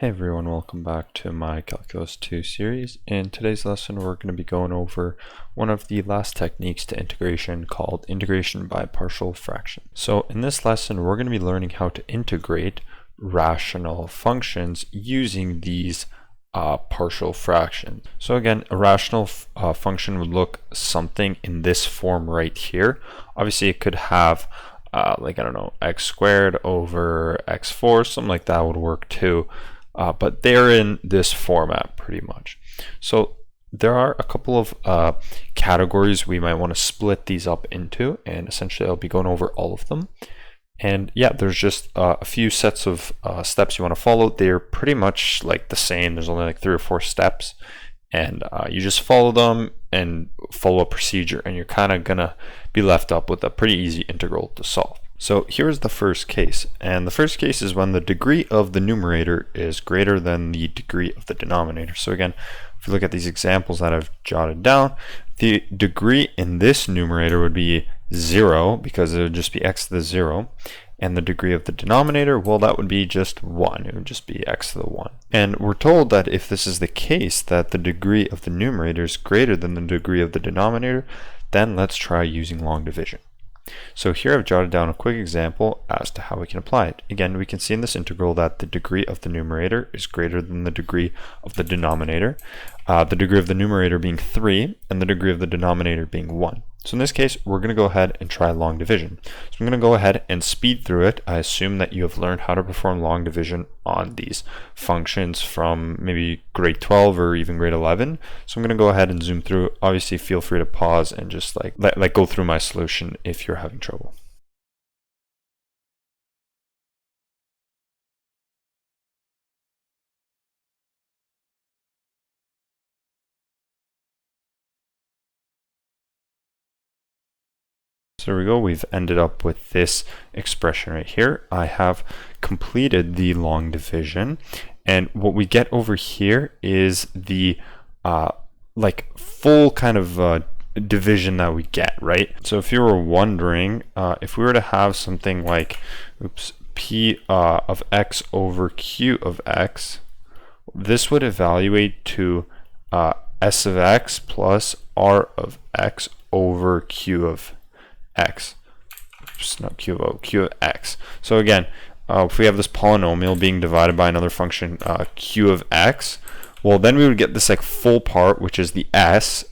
Hey everyone, welcome back to my Calculus 2 series. In today's lesson, we're going to be going over one of the last techniques to integration called integration by partial fractions. So in this lesson, we're going to be learning how to integrate rational functions using these partial fractions. So again, a rational function would look something in this form right here. Obviously, it could have I don't know, x squared over x4, something like that would work too. But they're in this format pretty much. So there are a couple of categories we might want to split these up into, and essentially I'll be going over all of them. And yeah, there's just a few sets of steps you want to follow. They're pretty much like the same. There's only like 3 or 4 steps, and you just follow them and follow a procedure, and you're kind of gonna be left up with a pretty easy integral to solve. So here's the first case, and the first case is when the degree of the numerator is greater than the degree of the denominator. So again, if you look at these examples that I've jotted down, the degree in this numerator would be 0 because it would just be x to the 0, and the degree of the denominator, well, that would be just 1. It would just be x to the 1. And we're told that if this is the case, that the degree of the numerator is greater than the degree of the denominator, then let's try using long division. So here I've jotted down a quick example as to how we can apply it. Again, we can see in this integral that the degree of the numerator is greater than the degree of the denominator. The degree of the numerator being 3 and the degree of the denominator being 1. So in this case, we're going to go ahead and try long division. So I'm going to go ahead and speed through it. I assume that you have learned how to perform long division on these functions from maybe grade 12 or even grade 11. So I'm going to go ahead and zoom through. Obviously, feel free to pause and just like go through my solution if you're having trouble. So there we go, we've ended up with this expression right here. I have completed the long division, and what we get over here is the full kind of division that we get, right? So if you were wondering, if we were to have something like, p of x over q of x, this would evaluate to s of x plus r of x over q of x. Oops, not q of x. So again, if we have this polynomial being divided by another function q of x, well, then we would get this like full part, which is the s.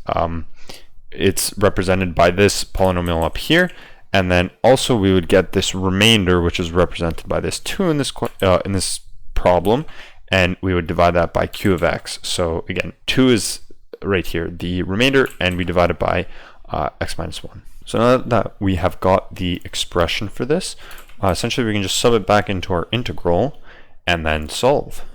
It's represented by this polynomial up here, and then also we would get this remainder, which is represented by this 2 in this problem, and we would divide that by q of x. So again, 2 is right here, the remainder, and we divide it by x minus 1. So now that we have got the expression for this, essentially we can just sub it back into our integral and then solve.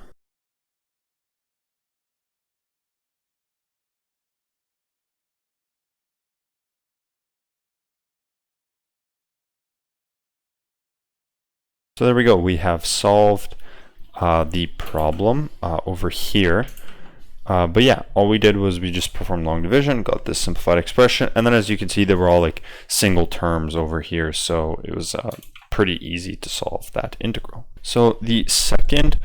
So there we go, we have solved the problem over here. But yeah, all we did was we just performed long division, got this simplified expression, and then as you can see, they were all like single terms over here, so it was pretty easy to solve that integral. So the second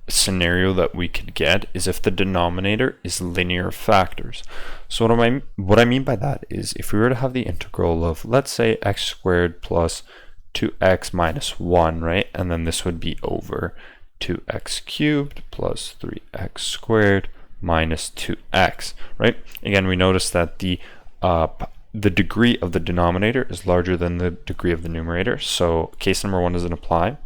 scenario that we could get is if the denominator is linear factors. So what I mean by that is if we were to have the integral of, let's say, x squared plus 2x minus 1, right? And then this would be over 2x cubed plus 3x squared minus 2x, right? Again, we notice that the degree of the denominator is larger than the degree of the numerator, so case number 1 doesn't apply.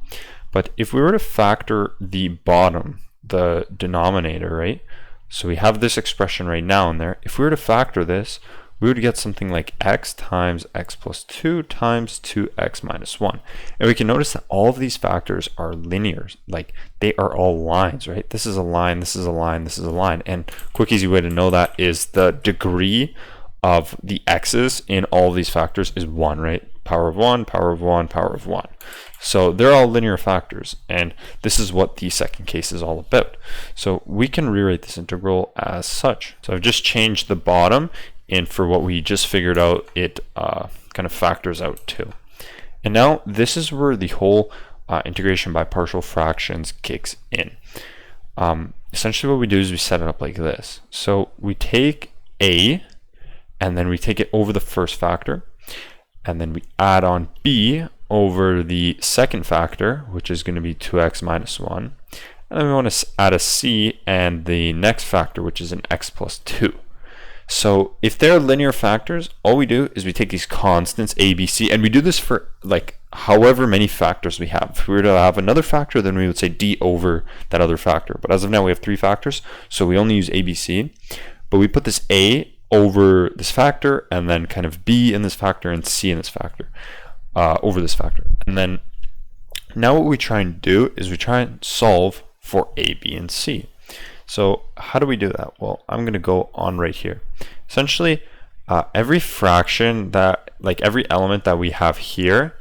But if we were to factor the bottom, the denominator, right? So we have this expression right now in there. If we were to factor this, we would get something like x times x plus 2 times 2x minus 1. And we can notice that all of these factors are linear, like they are all lines, right? This is a line, this is a line, this is a line. And quick easy way to know that is the degree of the x's in all of these factors is 1, right? Power of 1, power of 1, power of 1. So they're all linear factors, and this is what the second case is all about. So we can rewrite this integral as such. So I've just changed the bottom, and for what we just figured out, it kind of factors out too. And now this is where the whole integration by partial fractions kicks in. Essentially what we do is we set it up like this. So we take a, and then we take it over the first factor, and then we add on b over the second factor, which is going to be 2x minus 1. And then we want to add a c and the next factor, which is an x plus 2. So if they're linear factors, all we do is we take these constants a, b, c, and we do this for like however many factors we have. If we were to have another factor, then we would say d over that other factor. But as of now, we have 3 factors, so we only use a, b, c. But we put this a over this factor, and then kind of b in this factor, and c in this factor, over this factor. And then now what we try and do is we try and solve for a, b, and c. So how do we do that? Well, I'm going to go on right here. Essentially, every fraction that, like every element that we have here,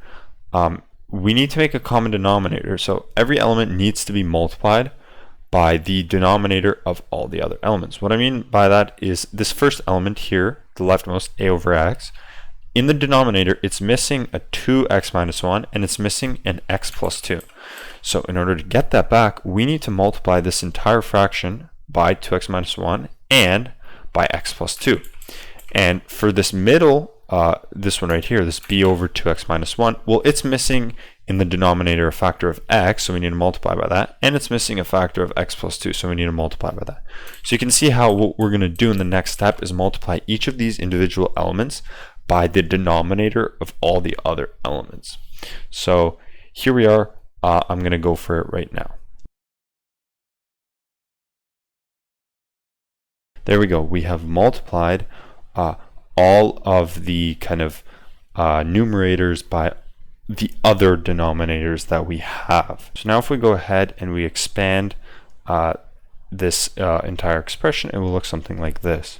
we need to make a common denominator. So every element needs to be multiplied by the denominator of all the other elements. What I mean by that is this first element here, the leftmost, a over x, in the denominator, it's missing a 2x minus 1, and it's missing an x plus 2. So in order to get that back, we need to multiply this entire fraction by 2x minus 1 and by x plus 2. And for this middle, this one right here, this b over 2x minus 1, well, it's missing in the denominator a factor of x, so we need to multiply by that, and it's missing a factor of x plus 2, so we need to multiply by that. So you can see how what we're going to do in the next step is multiply each of these individual elements by the denominator of all the other elements. So here we are. I'm going to go for it right now. There we go. We have multiplied all of the kind of numerators by the other denominators that we have. So now if we go ahead and we expand this entire expression, it will look something like this.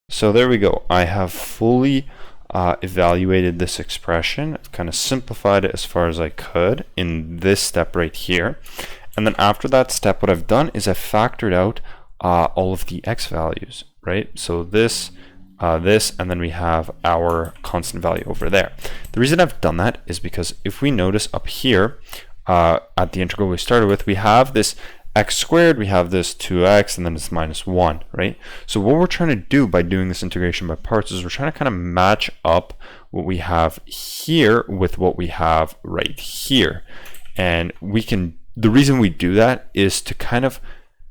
So there we go. I have fully evaluated this expression. I've kind of simplified it as far as I could in this step right here. And then after that step, what I've done is I've factored out all of the x values, right? So this, and then we have our constant value over there. The reason I've done that is because if we notice up here at the integral we started with, we have this x squared, we have this 2x, and then it's minus 1, right? So what we're trying to do by doing this integration by parts is we're trying to kind of match up what we have here with what we have right here. And we can, the reason we do that is to kind of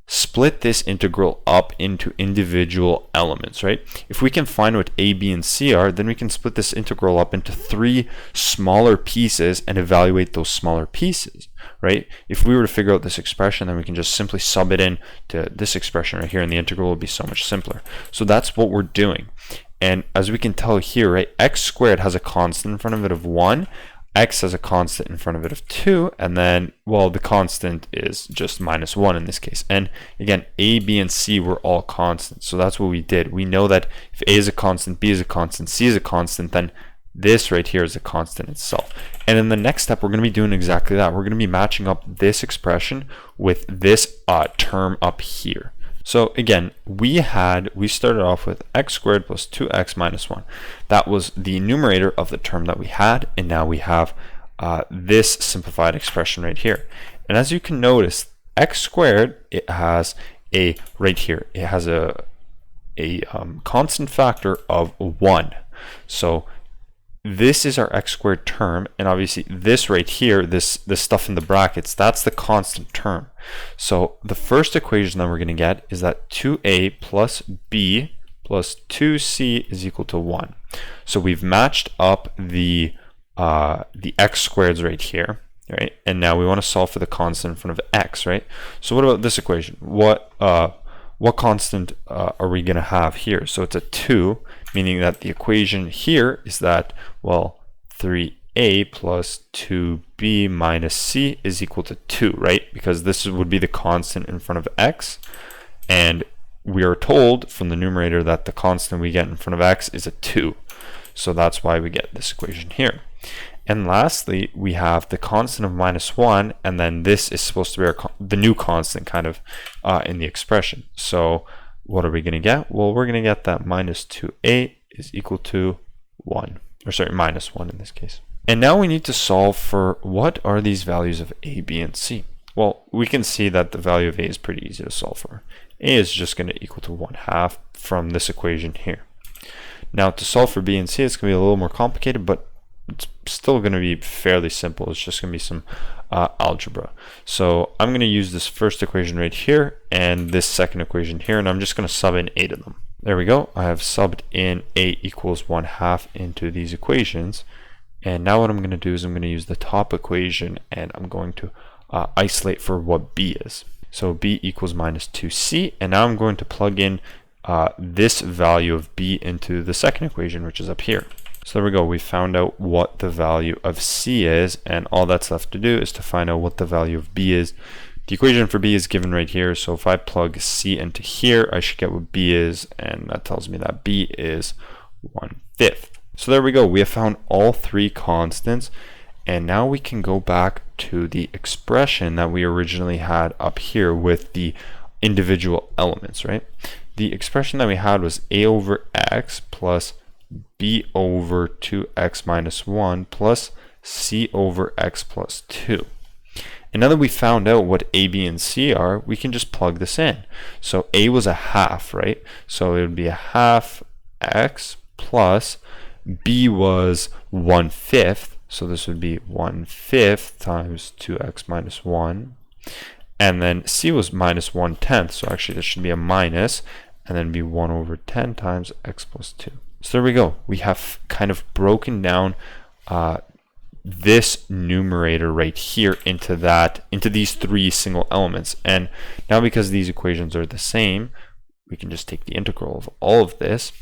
split this integral up into individual elements, right? If we can find what a, b, and c are, then we can split this integral up into 3 smaller pieces and evaluate those smaller pieces, right? If we were to figure out this expression, then we can just simply sub it in to this expression right here, and the integral will be so much simpler. So that's what we're doing. And as we can tell here, right, x squared has a constant in front of it of 1, x has a constant in front of it of 2, and then, well, the constant is just minus 1 in this case. And again, a, b, and c were all constants, so that's what we did. We know that if a is a constant, b is a constant, c is a constant, then this right here is a constant itself. And in the next step, we're going to be doing exactly that. We're going to be matching up this expression with this term up here. So again, we started off with x squared plus 2x minus 1. That was the numerator of the term that we had, and now we have this simplified expression right here. And as you can notice, x squared, it has a, right here, it has a constant factor of 1. So this is our x squared term, and obviously this right here, this stuff in the brackets, that's the constant term. So the first equation that we're going to get is that 2a plus b plus 2c is equal to 1. So we've matched up the x squareds right here, right? And now we want to solve for the constant in front of x, right? So what about this equation? What constant are we going to have here? So it's a 2, meaning that the equation here is that, well, 3a plus 2b minus c is equal to 2, right? Because this would be the constant in front of x, and we are told from the numerator that the constant we get in front of x is a 2. So that's why we get this equation here. And lastly, we have the constant of -1, and then this is supposed to be the new constant kind of in the expression. So what are we going to get? Well, we're going to get that -2a is equal to 1, or sorry, -1 in this case. And now we need to solve for what are these values of a, b, and c. Well, we can see that the value of a is pretty easy to solve for. A is just going to equal to 1/2 from this equation here. Now to solve for b and c, it's going to be a little more complicated, but it's still going to be fairly simple. It's just going to be some algebra. So I'm going to use this first equation right here and this second equation here, and I'm just going to sub in a to them. There we go. I have subbed in a equals 1/2 into these equations. And now what I'm going to do is I'm going to use the top equation, and I'm going to isolate for what b is. So b equals -2c, and now I'm going to plug in this value of b into the second equation, which is up here. So there we go. We found out what the value of c is, and all that's left to do is to find out what the value of b is. The equation for b is given right here, so if I plug c into here, I should get what b is, and that tells me that b is 1/5. So there we go. We have found all three constants, and now we can go back to the expression that we originally had up here with the individual elements, right? The expression that we had was a over x plus b over 2x minus 1 plus c over x plus 2. And now that we found out what a, b, and c are, we can just plug this in. So a was 1/2, right? So it would be 1/2 x plus b was 1/5. So this would be 1/5 times 2x minus 1. And then c was -1/10. So actually this should be a minus, and then be 1 over 10 times x plus 2. So there we go. We have kind of broken down this numerator right here into these three single elements. And now because these equations are the same, we can just take the integral of all of this,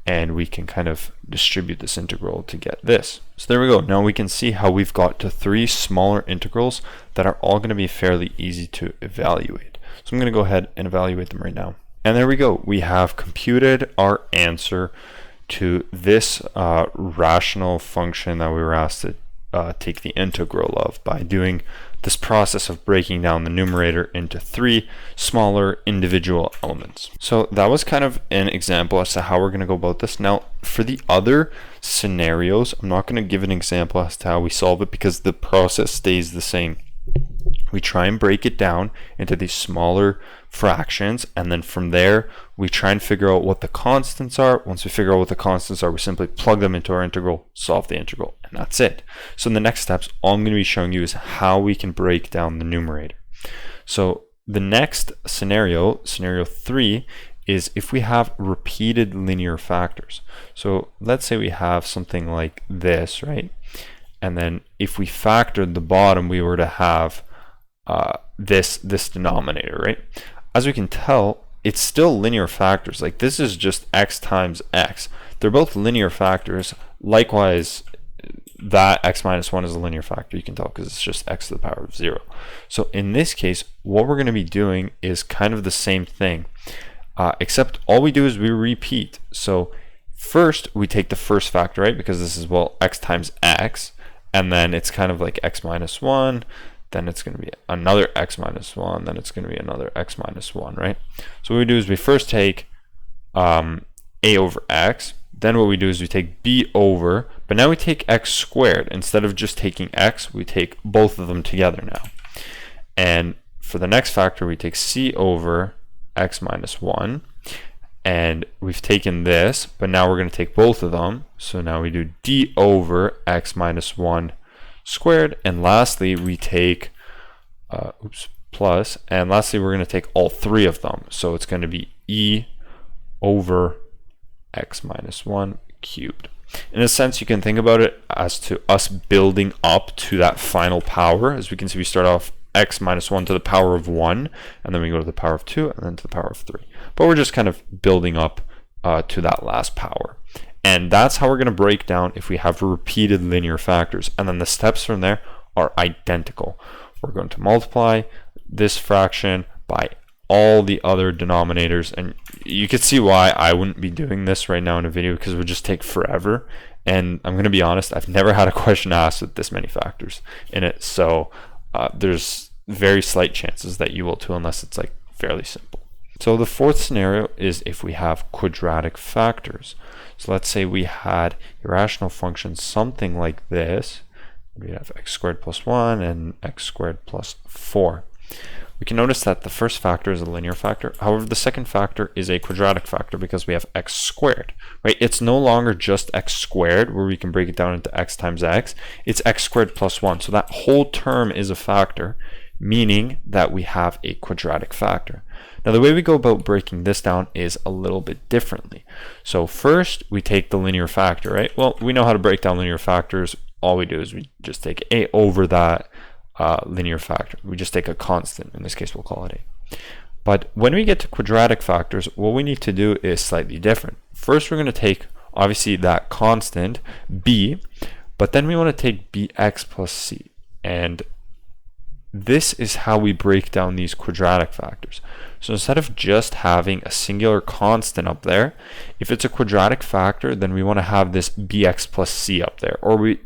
and we can kind of distribute this integral to get this. So there we go. Now we can see how we've got to three smaller integrals that are all going to be fairly easy to evaluate. So I'm going to go ahead and evaluate them right now. And there we go. We have computed our answer to this rational function that we were asked to take the integral of by doing this process of breaking down the numerator into three smaller individual elements. So that was kind of an example as to how we're going to go about this. Now for the other scenarios, I'm not going to give an example as to how we solve it because the process stays the same. We try and break it down into these smaller fractions, and then from there we try and figure out what the constants are. Once we figure out what the constants are, we simply plug them into our integral, solve the integral, and that's it. So in the next steps, all I'm going to be showing you is how we can break down the numerator. So the next scenario, scenario 3, is if we have repeated linear factors. So let's say we have something like this, right? And then if we factored the bottom, we were to have this denominator, right? As we can tell, it's still linear factors. Like this is just x times x. They're both linear factors. Likewise, that x minus 1 is a linear factor. You can tell because it's just x to the power of 0. So in this case, what we're going to be doing is kind of the same thing, except all we do is we repeat. So first, we take the first factor, right? Because this is, well, x times x. And then it's kind of like x minus 1, then it's going to be another x minus 1, then it's going to be another x minus 1, right? So what we do is we first take a over x, then what we do is we take b over, but now we take x squared. Instead of just taking x, we take both of them together now. And for the next factor, we take c over x minus 1, and we've taken this, but now we're going to take both of them. So now we do d over x minus 1 squared, and lastly we take plus, and lastly we're going to take all three of them. So it's going to be e over x minus 1 cubed. In a sense, you can think about it as to us building up to that final power. As we can see, we start off x minus 1 to the power of 1, and then we go to the power of 2, and then to the power of 3. But we're just kind of building up to that last power. And that's how we're going to break down if we have repeated linear factors. And then the steps from there are identical. We're going to multiply this fraction by all the other denominators. And you can see why I wouldn't be doing this right now in a video, because it would just take forever. And I'm going to be honest, I've never had a question asked with this many factors in it. So there's very slight chances that you will too, unless it's like fairly simple. So the fourth scenario is if we have quadratic factors. So let's say we had a rational function something like this. We have x squared plus 1 and x squared plus 4. We can notice that the first factor is a linear factor. However, the second factor is a quadratic factor because we have x squared, right? It's no longer just x squared where we can break it down into x times x. It's x squared plus 1. So that whole term is a factor, meaning that we have a quadratic factor. Now, the way we go about breaking this down is a little bit differently. So first, we take the linear factor, right? Well, we know how to break down linear factors. All we do is we just take a over that linear factor. We just take a constant. In this case, we'll call it a. But when we get to quadratic factors, what we need to do is slightly different. First, we're going to take, obviously, that constant, b, but then we want to take bx plus c. And this is how we break down these quadratic factors. So instead of just having a singular constant up there, if it's a quadratic factor, then we want to have this bx plus c up there. Or we,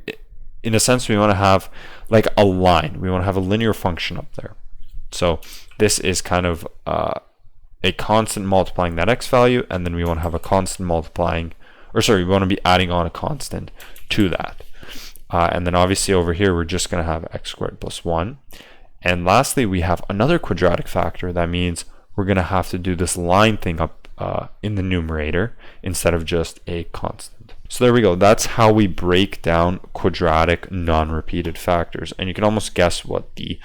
in a sense, we want to have like a line. We want to have a linear function up there. So this is kind of a constant multiplying that x value, and then we want to have a constant multiplying, or sorry, we want to be adding on a constant to that. And then obviously over here, we're just going to have x squared plus 1. And lastly, we have another quadratic factor. That means we're going to have to do this line thing up in the numerator instead of just a constant. So there we go. That's how we break down quadratic non-repeated factors. And you can almost guess what the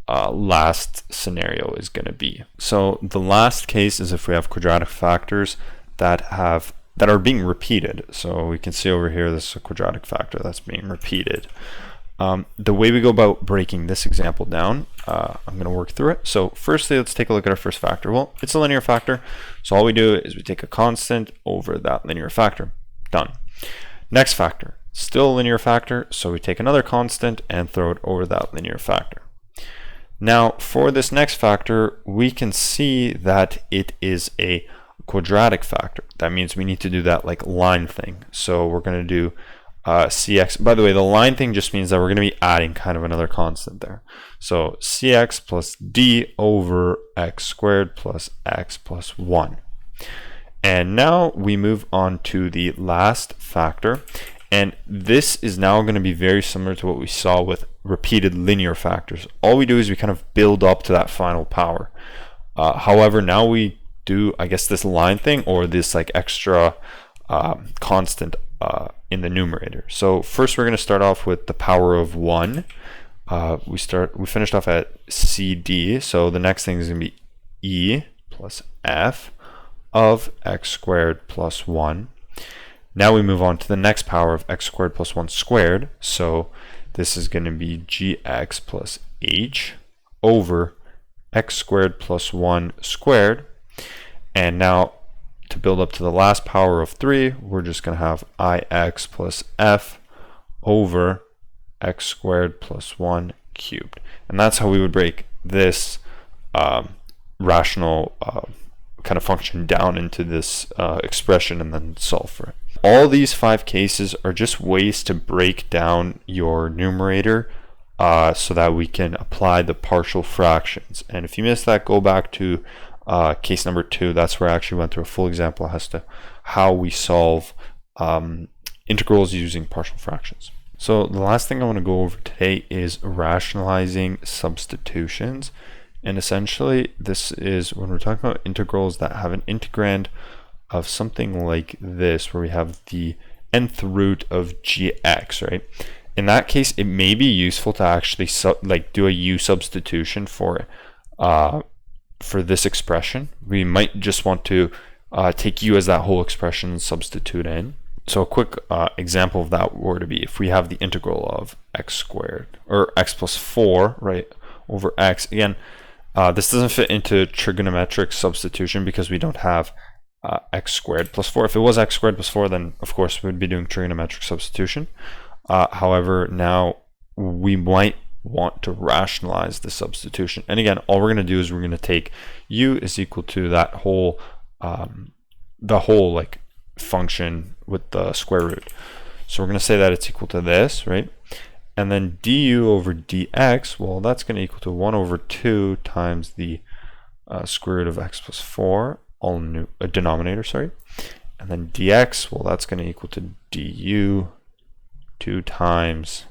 last scenario is going to be. So the last case is if we have quadratic factors that are being repeated. So we can see over here, this is a quadratic factor that's being repeated. The way we go about breaking this example down, I'm going to work through it. So firstly, let's take a look at our first factor. Well, it's a linear factor. So all we do is we take a constant over that linear factor. Done. Next factor, still a linear factor. So we take another constant and throw it over that linear factor. Now for this next factor, we can see that it is a quadratic factor. That means we need to do that like line thing. So we're going to do cx. By the way, the line thing just means that we're going to be adding kind of another constant there. So cx plus d over x squared plus x plus 1. And now we move on to the last factor. And this is now going to be very similar to what we saw with repeated linear factors. All we do is we kind of build up to that final power. However, now we do, I guess, this line thing or this like extra constant in the numerator. So first we're going to start off with the power of 1. We finished off at CD, so the next thing is going to be e plus f of x squared plus 1. Now we move on to the next power of x squared plus 1 squared. So this is going to be gx plus h over x squared plus 1 squared. And now to build up to the last power of 3, we're just going to have ix plus f over x squared plus 1 cubed. And that's how we would break this rational kind of function down into this expression and then solve for it. All these 5 cases are just ways to break down your numerator so that we can apply the partial fractions. And if you missed that, go back to case number 2. That's where I actually went through a full example as to how we solve integrals using partial fractions. So the last thing I want to go over today is rationalizing substitutions. And essentially, this is when we're talking about integrals that have an integrand of something like this, where we have the nth root of gx, right? In that case, it may be useful to actually do a u substitution for this expression. We might just want to take u as that whole expression and substitute in. So a quick example of that were to be if we have the integral of x squared, or x plus 4, right, over x. Again, this doesn't fit into trigonometric substitution because we don't have x squared plus 4. If it was x squared plus 4, then of course we would be doing trigonometric substitution. However, now we might want to rationalize the substitution. And again, all we're going to do is we're going to take u is equal to that whole the whole like function with the square root. So we're going to say that it's equal to this, right? And then du over dx, well, that's going to equal to 1 over 2 times the square root of x plus 4, all new denominator, sorry. And then dx, well, that's going to equal to du 2 times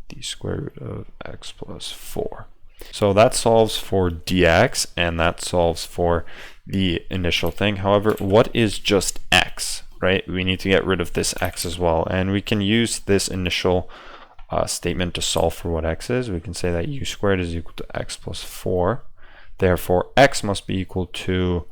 the square root of x plus 4. So that solves for dx, and that solves for the initial thing. However, what is just x, right? We need to get rid of this x as well, and we can use this initial statement to solve for what x is. We can say that u squared is equal to x plus 4. Therefore, x must be equal to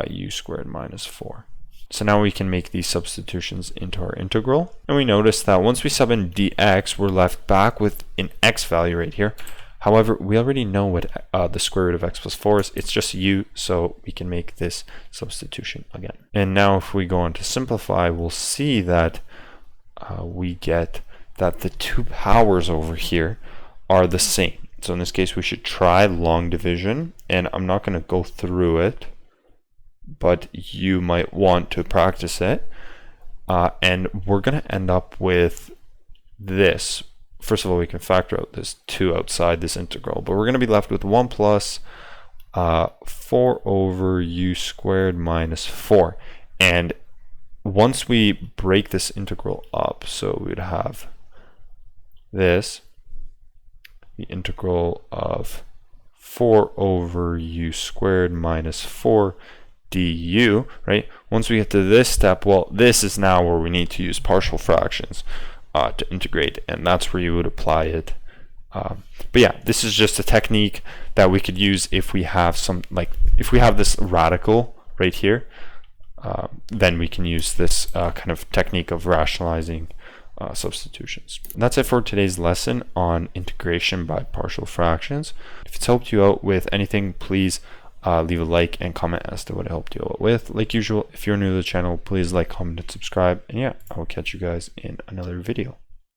u squared minus 4. So now we can make these substitutions into our integral. And we notice that once we sub in dx, we're left back with an x value right here. However, we already know what the square root of x plus 4 is. It's just u, so we can make this substitution again. And now if we go on to simplify, we'll see that we get that the two powers over here are the same. So in this case, we should try long division, and I'm not going to go through it, but you might want to practice it. And we're going to end up with this. First of all, we can factor out this 2 outside this integral, but we're going to be left with 1 plus 4 over u squared minus 4. And once we break this integral up, so we'd have this, the integral of 4 over u squared minus 4 du, right? Once we get to this step, well, this is now where we need to use partial fractions to integrate, and that's where you would apply it. But yeah, this is just a technique that we could use if we have some, like, if we have this radical right here, then we can use this kind of technique of rationalizing substitutions. And that's it for today's lesson on integration by partial fractions. If it's helped you out with anything, please leave a like and comment as to what it helped you out with. Like usual, if you're new to the channel, please like, comment, and subscribe. And yeah, I will catch you guys in another video.